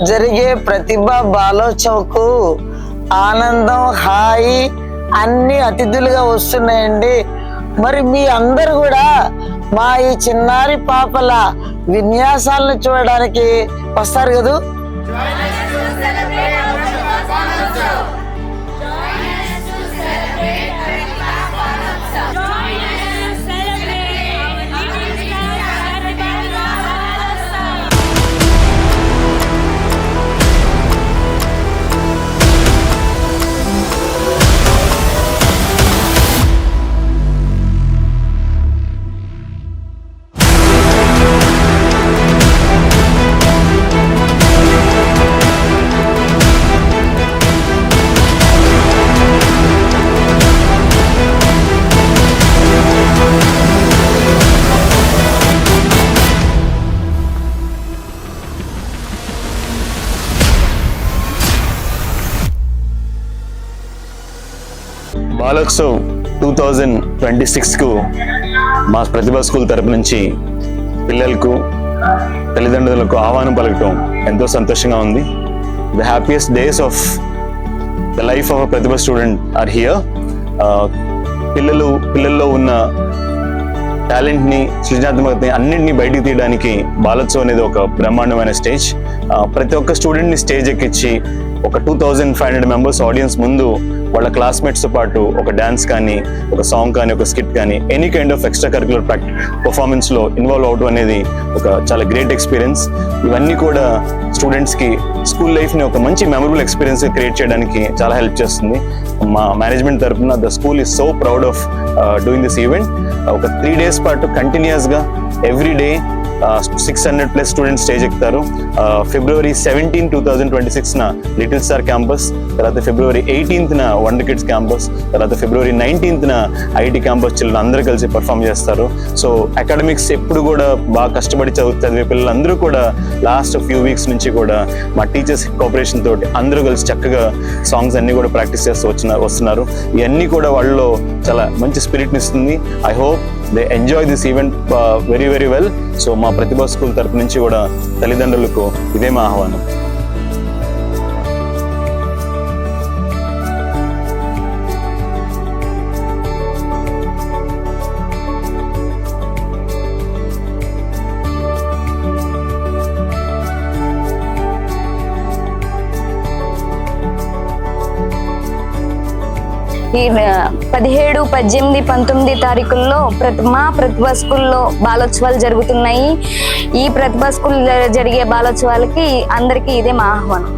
జరిగే ప్రతిభ బాలోత్సవకు ఆనందం, హాయి అన్ని అతిథులుగా వస్తున్నాయండి. మరి మీ అందరు కూడా మా ఈ చిన్నారి పాపల విన్యాసాలను చూడడానికి వస్తారు కదా. బాలోత్సవ్ 2026కు మా ప్రతిభా స్కూల్ తరపు నుంచి పిల్లలకు, తల్లిదండ్రులకు ఆహ్వానం పలకటం ఎంతో సంతోషంగా ఉంది. The happiest days of the life of a Pratibha student are here. పిల్లల్లో ఉన్న టాలెంట్ని, సృజనాత్మకతని అన్నింటినీ బయటికి తీయడానికి బాలోత్సవ్ అనేది ఒక బ్రహ్మాండమైన స్టేజ్. ప్రతి ఒక్క స్టూడెంట్ని స్టేజ్ ఎక్కించి ఒక 2500 మెంబర్స్ ఆడియన్స్ ముందు వాళ్ళ క్లాస్మేట్స్తో పాటు ఒక డ్యాన్స్ కానీ, ఒక సాంగ్ కానీ, ఒక స్కిట్ కానీ, any kind of extra curricular పర్ఫార్మెన్స్లో ఇన్వాల్వ్ అవడం అనేది ఒక చాలా గ్రేట్ ఎక్స్పీరియన్స్. ఇవన్నీ కూడా స్టూడెంట్స్కి స్కూల్ లైఫ్ని ఒక మంచి మెమరబుల్ ఎక్స్పీరియన్స్ క్రియేట్ చేయడానికి చాలా హెల్ప్ చేస్తుంది. మా మేనేజ్మెంట్ తరఫున the school is so proud of doing this event. ఒక 3 days పాటు కంటిన్యూస్గా ఎవ్రీ డే 600+ స్టూడెంట్స్ స్టేజ్ ఎక్కుతారు. February 17, 2026న లిటిల్ స్టార్ క్యాంపస్, తర్వాత February 18న వండర్ కిడ్స్ క్యాంపస్, తర్వాత February 19న ఐటీ క్యాంపస్ చిల్డ్రన్ అందరూ కలిసి పర్ఫామ్ చేస్తారు. సో అకాడమిక్స్ ఎప్పుడు కూడా బాగా కష్టపడి చదివే పిల్లలందరూ కూడా లాస్ట్ ఫ్యూ వీక్స్ నుంచి కూడా మా టీచర్స్ కోఆపరేషన్ తోటి అందరూ కలిసి చక్కగా సాంగ్స్ అన్నీ కూడా ప్రాక్టీస్ చేస్తూ వస్తున్నారు. ఇవన్నీ కూడా వాళ్ళలో చాలా మంచి స్పిరిట్ని ఇస్తుంది. I hope they enjoy this event very very well. So మా ప్రతిభా స్కూల్ తరపు నుంచి కూడా తల్లిదండ్రులకు ఇదే మా ఆహ్వానం. ఈ 17, 18, 19 తారీఖుల్లో మా ప్రతిభా స్కూల్లో బాలోత్సవాలు జరుగుతున్నాయి. ఈ ప్రతిభా స్కూల్ జరిగే బాలోత్సవాలకి అందరికీ ఇదే మా ఆహ్వానం.